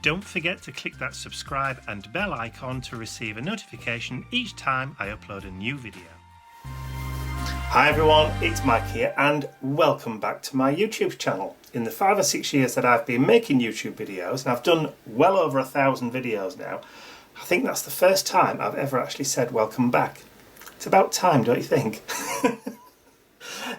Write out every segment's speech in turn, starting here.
don't forget to click that subscribe and bell icon to receive a notification each time I upload a new video. Hi everyone, it's Mike here and welcome back to my YouTube channel. In the 5 or 6 years that I've been making YouTube videos, and I've done well over 1,000 videos now, I think that's the first time I've ever actually said welcome back. It's about time, don't you think?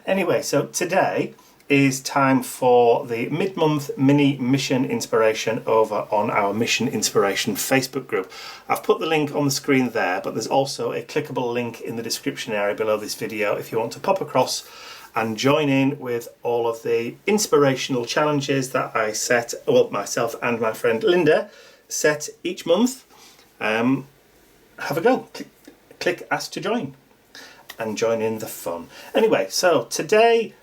Anyway, so today is time for the mid-month mini mission inspiration over on our Mission Inspiration Facebook group. I've put the link on the screen there, but there's also a clickable link in the description area below this video if you want to pop across and join in with all of the inspirational challenges that I set, well, myself and my friend Linda set each month. Have a go. Click ask to join and join in the fun. Anyway, so today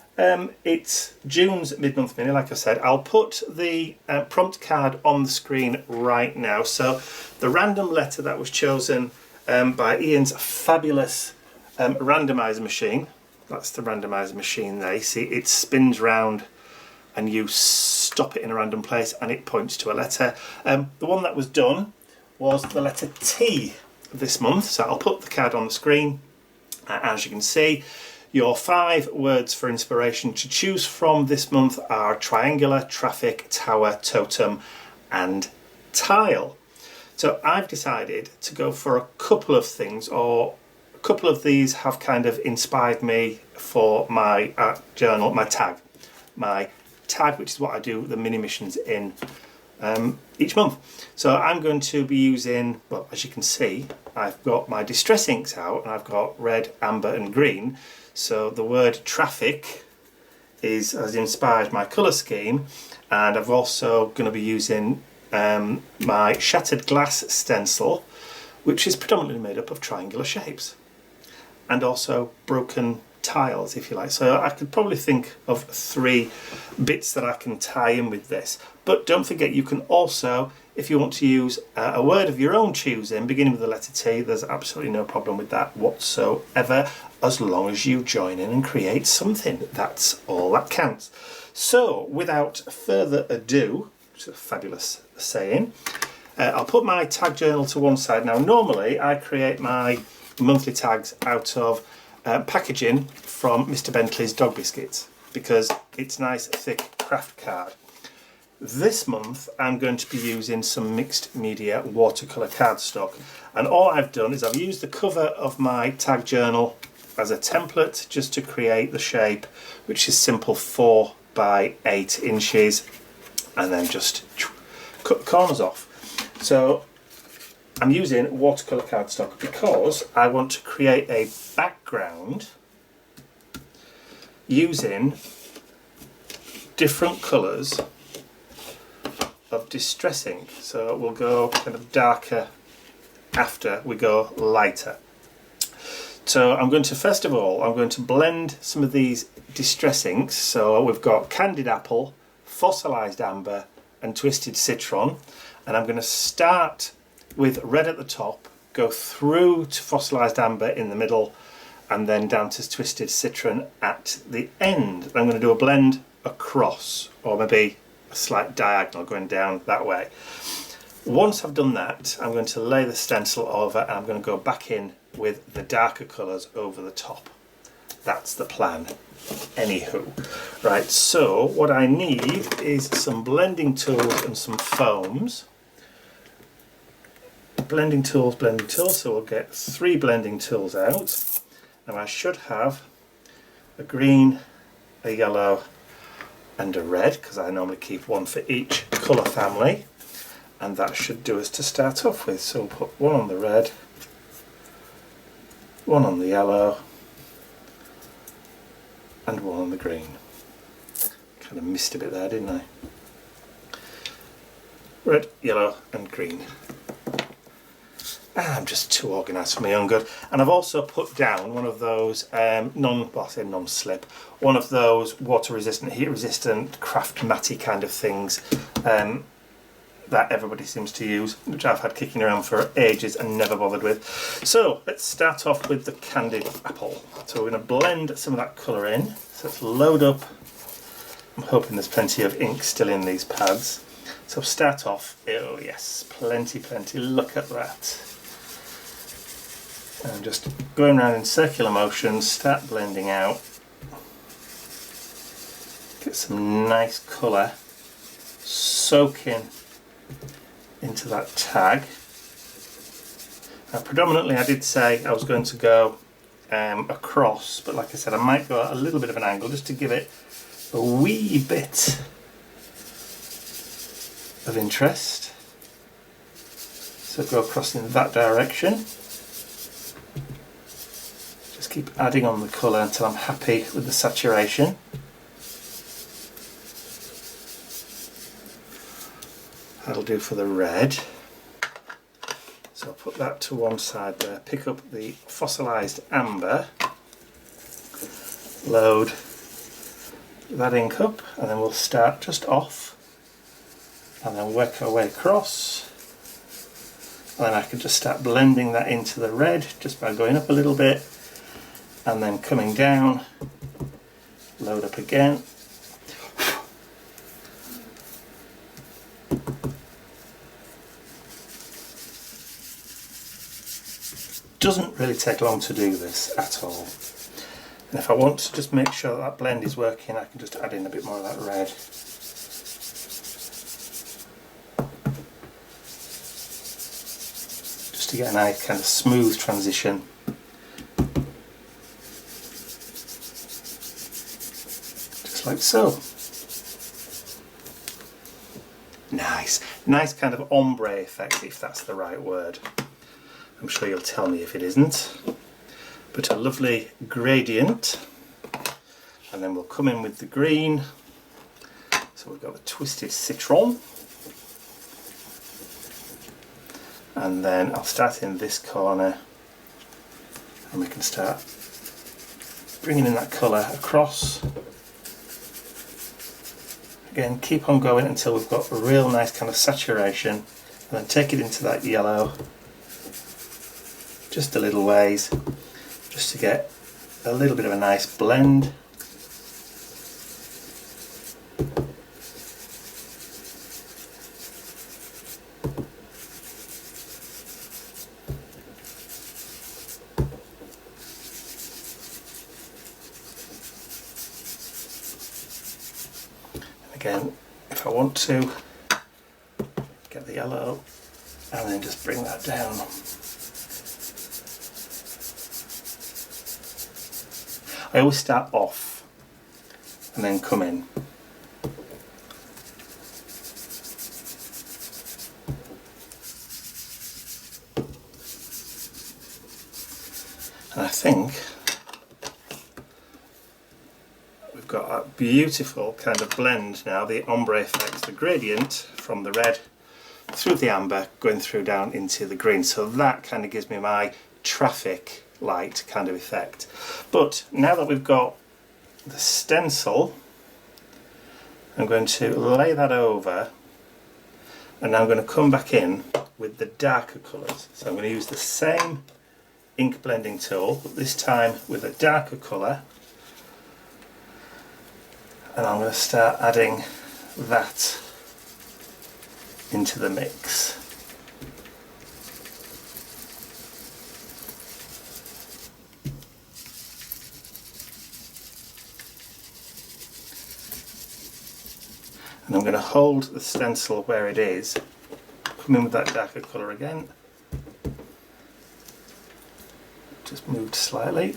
it's June's mid-month mini. Like I said, I'll put the prompt card on the screen right now. So the random letter that was chosen by Ian's fabulous randomizer machine, that's the randomizer machine there. You see it spins round and you stop it in a random place and it points to a letter. The one that was done was the letter T this month. So I'll put the card on the screen. As you can see, your 5 words for inspiration to choose from this month are triangular, traffic, tower, totem and tile. So I've decided to go for a couple of things, or a couple of these have kind of inspired me for my journal, my tag, which is what I do the mini missions in each month. So I'm going to be using, well, as you can see, I've got my distress inks out and I've got red, amber and green. So the word traffic has inspired my colour scheme, and I've also going to be using my shattered glass stencil, which is predominantly made up of triangular shapes, and also broken tiles, if you like. So I could probably think of 3 bits that I can tie in with this. But don't forget, you can also, if you want to use a word of your own choosing beginning with the letter T, there's absolutely no problem with that whatsoever, as long as you join in and create something. That's all that counts. So without further ado, which is a fabulous saying, I'll put my tag journal to one side. Now normally I create my monthly tags out of packaging from Mr. Bentley's dog biscuits because it's nice thick craft card. This month I'm going to be using some mixed media watercolour cardstock, and all I've done is I've used the cover of my tag journal as a template just to create the shape, which is simple 4 by 8 inches, and then just cut the corners off. So I'm using watercolour cardstock because I want to create a background using different colours of distressing. So we'll go kind of darker after we go lighter. So I'm going to, first of all, I'm going to blend some of these distress inks. So we've got candied apple, fossilised amber and twisted citron, and I'm going to start with red at the top, go through to fossilised amber in the middle, and then down to twisted citron at the end. I'm going to do a blend across, or maybe a slight diagonal going down that way. Once I've done that, I'm going to lay the stencil over and I'm going to go back in with the darker colours over the top. That's the plan. Anywho, right, so what I need is some blending tools and some foams. Blending tools, so we'll get 3 blending tools out, and I should have a green, a yellow and a red, because I normally keep one for each colour family, and that should do us to start off with. So we'll put 1 on the red, 1 on the yellow and 1 on the green. Kind of missed a bit there, didn't I? Red, yellow and green. I'm just too organised for my own good. And I've also put down one of those non-slip, one of those water resistant, heat resistant, craft matty kind of things that everybody seems to use, which I've had kicking around for ages and never bothered with. So let's start off with the candied apple. So we're going to blend some of that colour in. So let's load up. I'm hoping there's plenty of ink still in these pads. So start off, oh yes, plenty, look at that. And just going around in circular motions, start blending out. Get some nice colour soaking into that tag. Now predominantly I did say I was going to go across, but like I said, I might go at a little bit of an angle just to give it a wee bit of interest. So go across in that direction. Just keep adding on the colour until I'm happy with the saturation. That'll do for the red. So I'll put that to one side there, pick up the fossilised amber, load that ink up, and then we'll start just off and then work our way across. And then I can just start blending that into the red just by going up a little bit and then coming down, load up again. Doesn't really take long to do this at all. And if I want to just make sure that blend is working, I can just add in a bit more of that red. Just to get a nice kind of smooth transition. Just like so. Nice kind of ombre effect, if that's the right word. I'm sure you'll tell me if it isn't. But a lovely gradient. And then we'll come in with the green. So we've got the twisted citron. And then I'll start in this corner. And we can start bringing in that colour across. Again, keep on going until we've got a real nice kind of saturation. And then take it into that yellow. Just a little ways, just to get a little bit of a nice blend. And again, if I want to, get the yellow and then just bring that down. I always start off and then come in. And I think we've got a beautiful kind of blend now, the ombre effect, the gradient from the red through the amber going through down into the green. So that kind of gives me my traffic light kind of effect. But now that we've got the stencil, I'm going to lay that over, and now I'm going to come back in with the darker colours. So I'm going to use the same ink blending tool, but this time with a darker colour, and I'm going to start adding that into the mix. And I'm going to hold the stencil where it is, come in with that darker colour again, just moved slightly.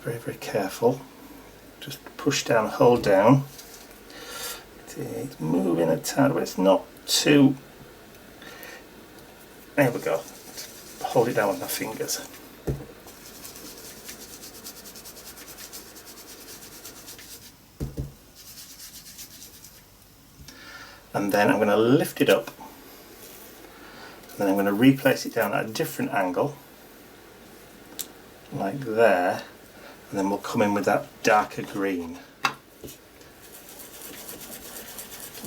Very careful, just push down, hold down. It's moving a tad, but it's not too, there we go. Hold it down with my fingers. And then I'm going to lift it up, and then I'm going to replace it down at a different angle, like there, and then we'll come in with that darker green.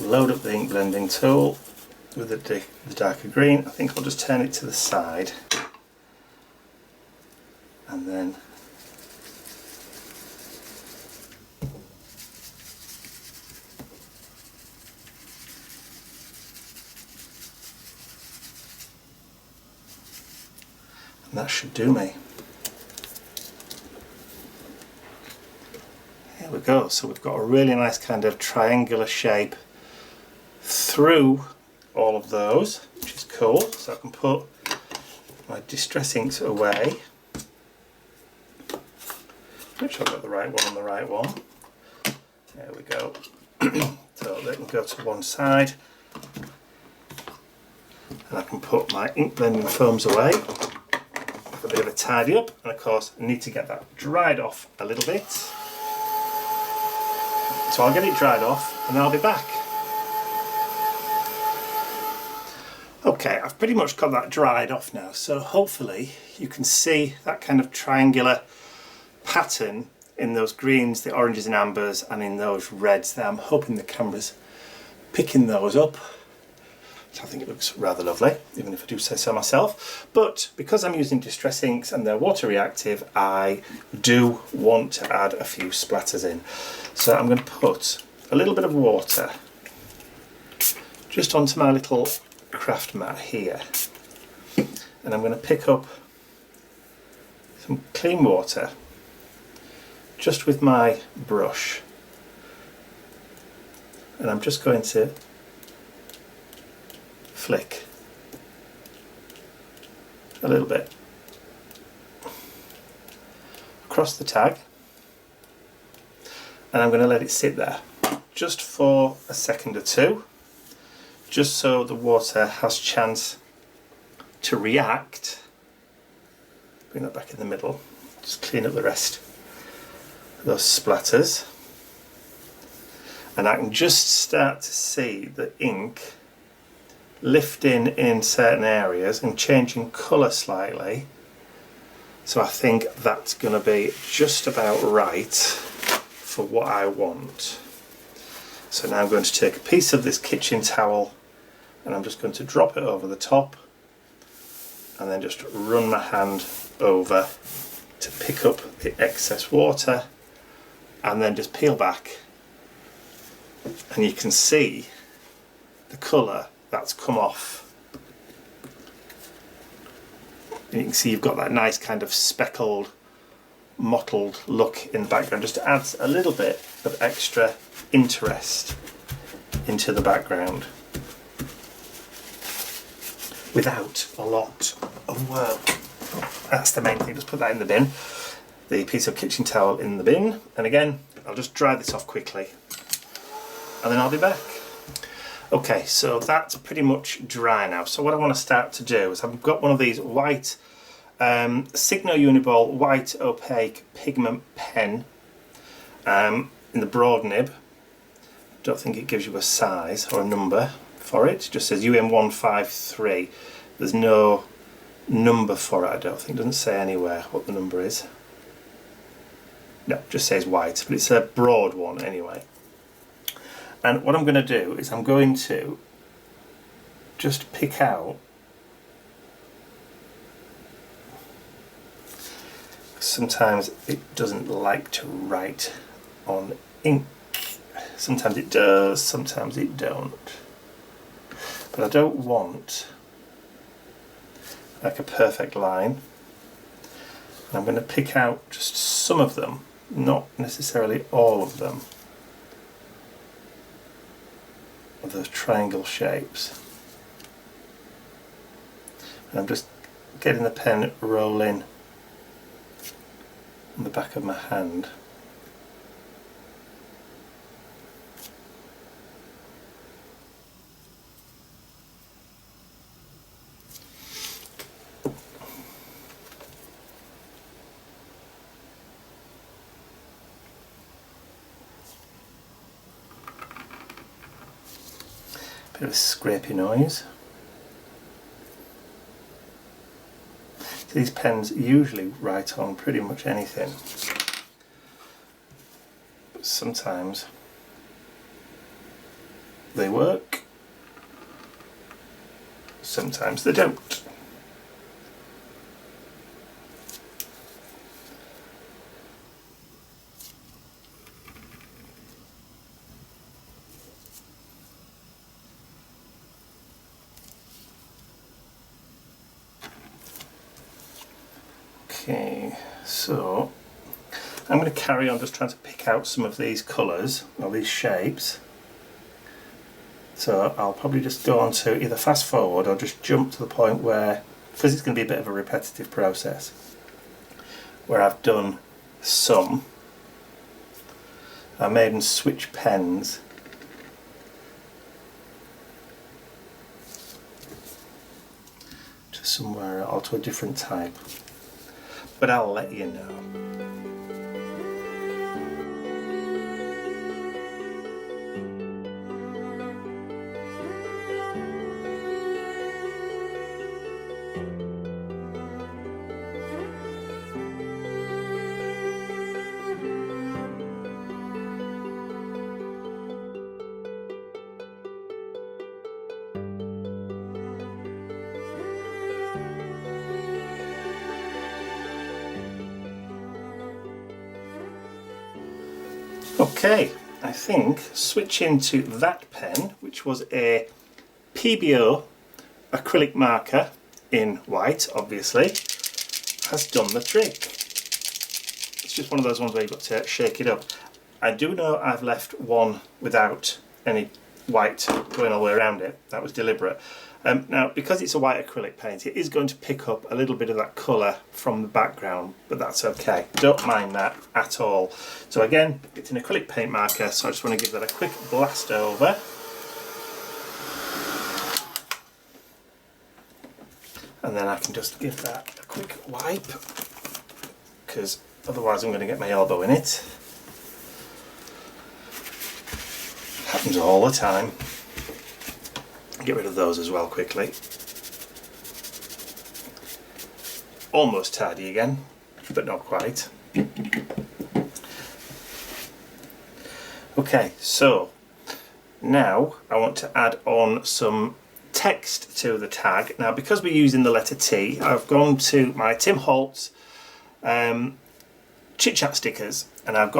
Load up the ink blending tool with the darker green. I think I'll just turn it to the side, and then And that should do me. There we go. So we've got a really nice kind of triangular shape through all of those, which is cool. So I can put my distress inks away. Make sure I've got the right one on the right one. There we go. So they can go to one side. And I can put my ink blending foams away. A bit of a tidy up, and of course I need to get that dried off a little bit. So I'll get it dried off and then I'll be back. Okay, I've pretty much got that dried off now, so hopefully you can see that kind of triangular pattern in those greens, the oranges and ambers, and in those reds there. I'm hoping the camera's picking those up. I think it looks rather lovely, even if I do say so myself. But because I'm using distress inks and they're water reactive, I do want to add a few splatters in. So I'm going to put a little bit of water just onto my little craft mat here. And I'm going to pick up some clean water just with my brush. And I'm just going to flick a little bit across the tag, and I'm going to let it sit there just for a second or two, just so the water has chance to react. Bring that back in the middle, just clean up the rest of those splatters, and I can just start to see the ink lifting in certain areas and changing colour slightly. So I think that's going to be just about right for what I want. So now I'm going to take a piece of this kitchen towel and I'm just going to drop it over the top and then just run my hand over to pick up the excess water and then just peel back, and you can see the colour that's come off. And you can see you've got that nice kind of speckled, mottled look in the background. Just adds a little bit of extra interest into the background without a lot of work. That's the main thing. Just put that in the bin. The piece of kitchen towel in the bin. And again, I'll just dry this off quickly and then I'll be back. Okay, so that's pretty much dry now. So what I want to start to do is I've got one of these white Signo Uniball white opaque pigment pen in the broad nib. Don't think it gives you a size or a number for it. It just says UM153. There's no number for it, I don't think. It doesn't say anywhere what the number is. No, it just says white, but it's a broad one anyway. And what I'm going to do is I'm going to just pick out sometimes it doesn't like to write on ink. Sometimes it does, sometimes it don't. But I don't want like a perfect line. I'm going to pick out just some of them, not necessarily all of them, of those triangle shapes. And I'm just getting the pen rolling on the back of my hand. Bit of a scrapey noise. These pens usually write on pretty much anything, but sometimes they work, sometimes they don't. Okay, so I'm going to carry on just trying to pick out some of these colours, or these shapes. So I'll probably just go on to either fast forward or just jump to the point where, because it's going to be a bit of a repetitive process, where I've done some. I made them switch pens. To somewhere or to a different type. But I'll let you know. Okay, I think switching to that pen, which was a PBO acrylic marker in white, obviously, has done the trick. It's just one of those ones where you've got to shake it up. I do know I've left one without any white going all the way around it. That was deliberate. Now, because it's a white acrylic paint, it is going to pick up a little bit of that colour from the background, but that's okay. Don't mind that at all. So again, it's an acrylic paint marker, so I just want to give that a quick blast over. And then I can just give that a quick wipe, because otherwise I'm going to get my elbow in it. Happens all the time. Get rid of those as well quickly. Almost tidy again, but not quite. Okay, so now I want to add on some text to the tag. Now, because we're using the letter T, I've gone to my Tim Holtz chit chat stickers, and I've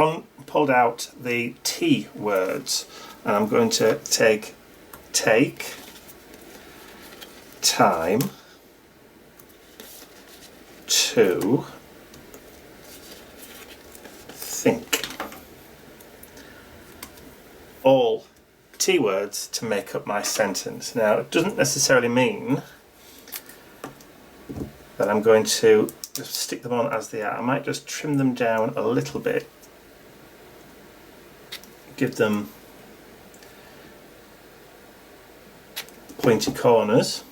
pulled out the T words, and I'm going to take time to think. All T words to make up my sentence. Now, it doesn't necessarily mean that I'm going to just stick them on as they are. I might just trim them down a little bit, give them pointy corners,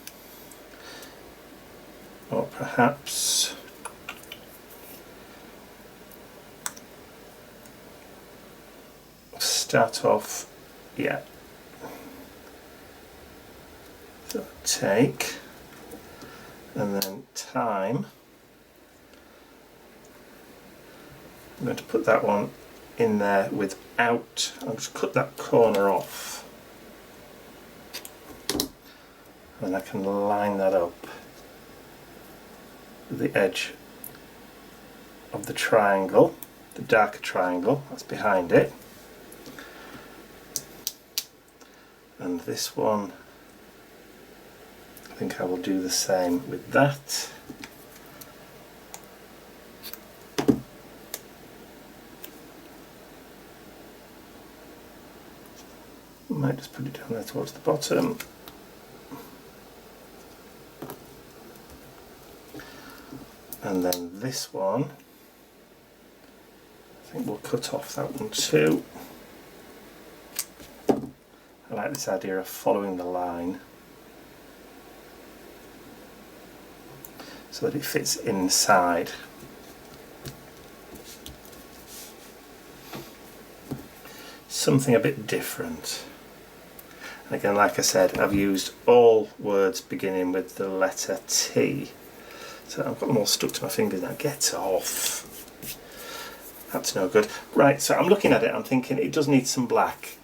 or perhaps start off, yeah. So take, and then time. I'm going to put that one in there without, I'll just cut that corner off. And I can line that up with the edge of the triangle, the darker triangle that's behind it. And this one, I think I will do the same with that. Might just put it down there towards the bottom. And then this one, I think we'll cut off that one too. I like this idea of following the line so that it fits inside. Something a bit different. And again, like I said, I've used all words beginning with the letter T. So I've got them all stuck to my fingers now. Get off. That's no good. Right, so I'm looking at it, I'm thinking it does need some black.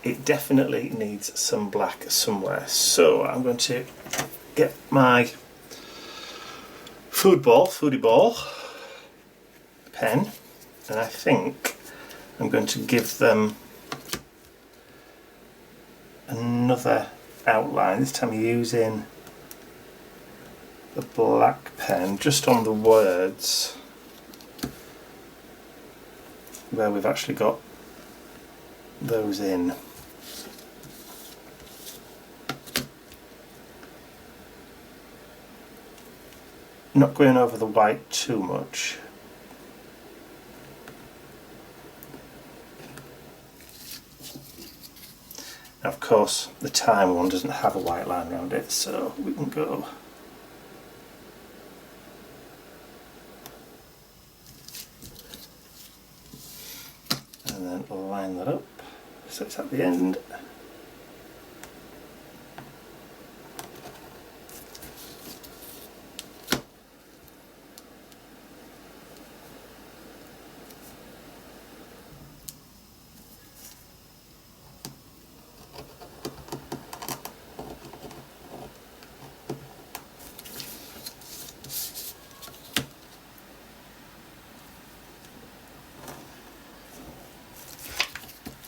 It definitely needs some black somewhere. So I'm going to get my foodie ball pen, and I think I'm going to give them another outline. This time using the black pen just on the words where we've actually got those in. Not going over the white too much. Now, of course, the time one doesn't have a white line around it, so we can go and then line that up so it's at the end.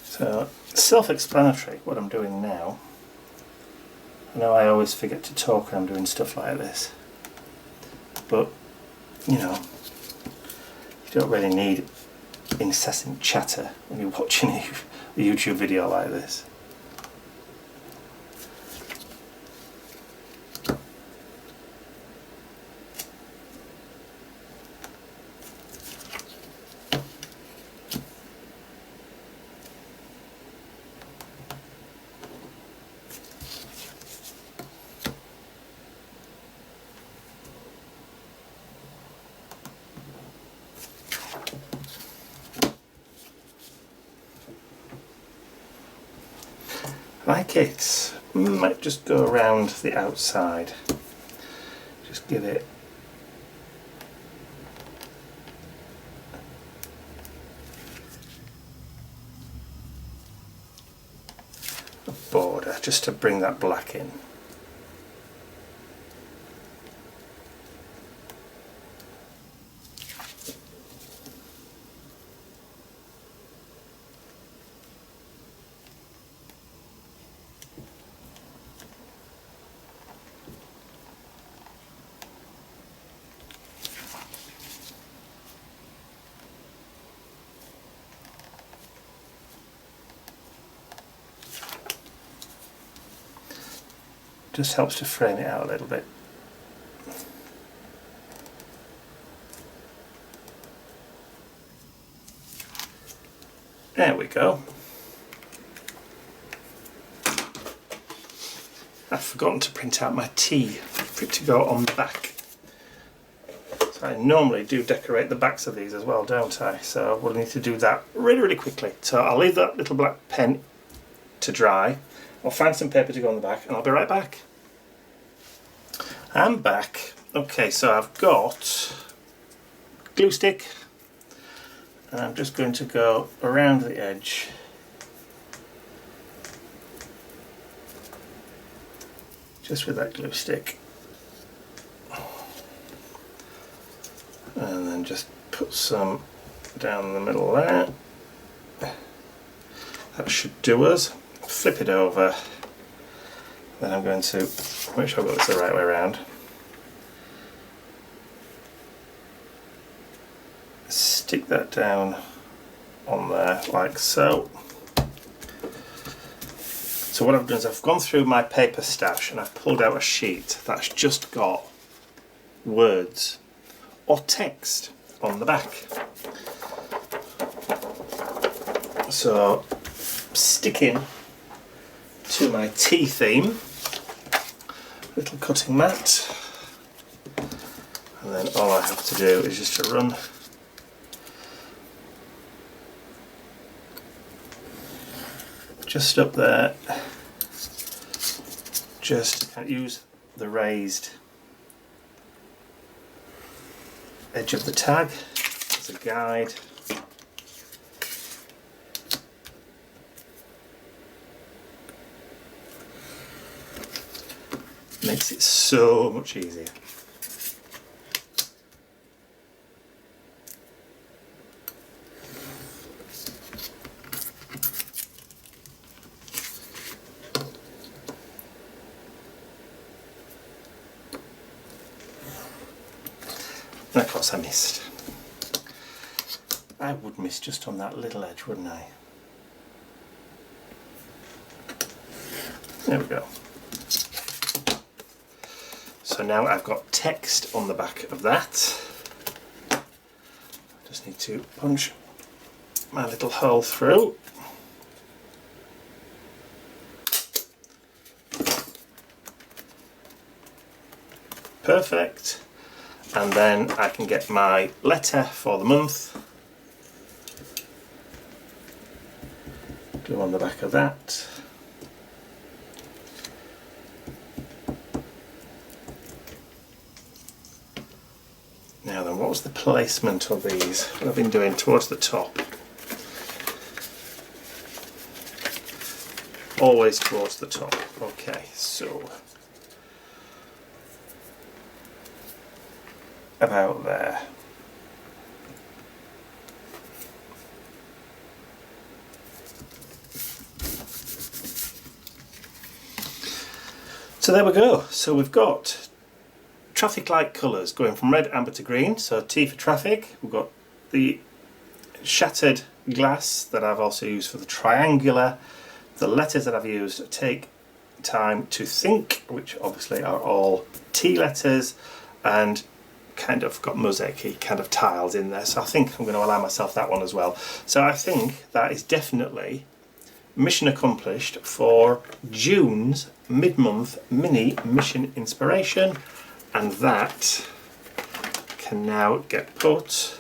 So, self-explanatory what I'm doing now. I know I always forget to talk when I'm doing stuff like this, but you know, you don't really need incessant chatter when you're watching a YouTube video like this. Like it, might just go around the outside, just give it a border just to bring that black in. Just helps to frame it out a little bit. There we go. I've forgotten to print out my T for it to go on the back. So I normally do decorate the backs of these as well, don't I? So we'll need to do that really, really quickly. So I'll leave that little black pen to dry. I'll find some paper to go on the back and I'll be right back. I'm back. Okay, so I've got glue stick and I'm just going to go around the edge just with that glue stick and then just put some down the middle there. That should do us. Flip it over, then I'm going to make sure I've got this the right way around. Stick that down on there like so. So what I've done is I've gone through my paper stash and I've pulled out a sheet that's just got words or text on the back. So sticking to my tea theme, little cutting mat, and then all I have to do is just to run just up there, just use the raised edge of the tag as a guide. Makes it so much easier. And of course I missed. I would miss just on that little edge, wouldn't I? There we go. So now I've got text on the back of that. I just need to punch my little hole through. Perfect. And then I can get my letter for the month. Go on the back of that. Now then, what was the placement of these? What I've been doing towards the top. Always towards the top. Okay, so about there. So there we go. So we've got traffic light colours going from red, amber to green. So T for traffic. We've got the shattered glass that I've also used for the triangular. The letters that I've used, take time to think, which obviously are all T letters, and kind of got mosaic-y kind of tiles in there. So I think I'm going to allow myself that one as well. So I think that is definitely mission accomplished for June's mid-month mini mission inspiration, and that can now get put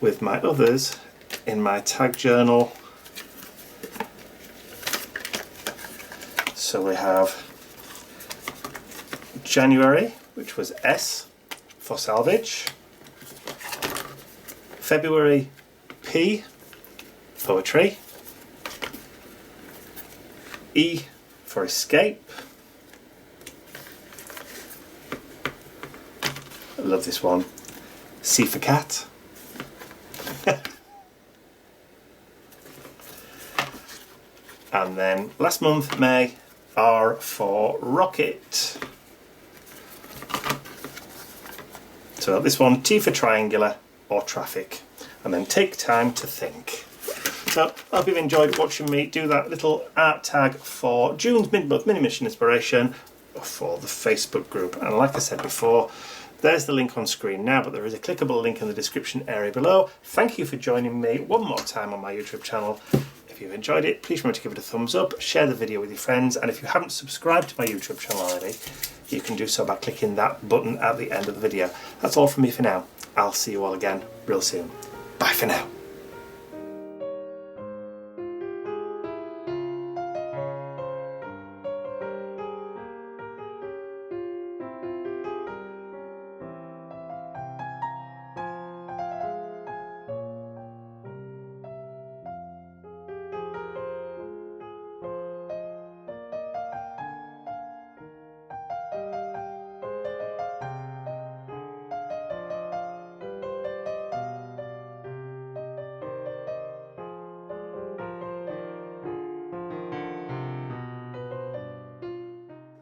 with my others in my tag journal. So we have January, which was S for salvage, February, P, poetry, E for escape. I love this one. C for cat. And then last month, May, R for rocket. So this one, T for triangular or traffic. And then take time to think. So I hope you've enjoyed watching me do that little art tag for June's mid-month mini mission inspiration for the Facebook group. And like I said before, there's the link on screen now, but there is a clickable link in the description area below. Thank you for joining me one more time on my YouTube channel. If you've enjoyed it, please remember to give it a thumbs up, share the video with your friends, and if you haven't subscribed to my YouTube channel already, you can do so by clicking that button at the end of the video. That's all from me for now. I'll see you all again real soon. Bye for now.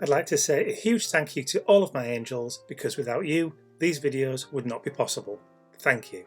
I'd like to say a huge thank you to all of my angels, because without you, these videos would not be possible. Thank you.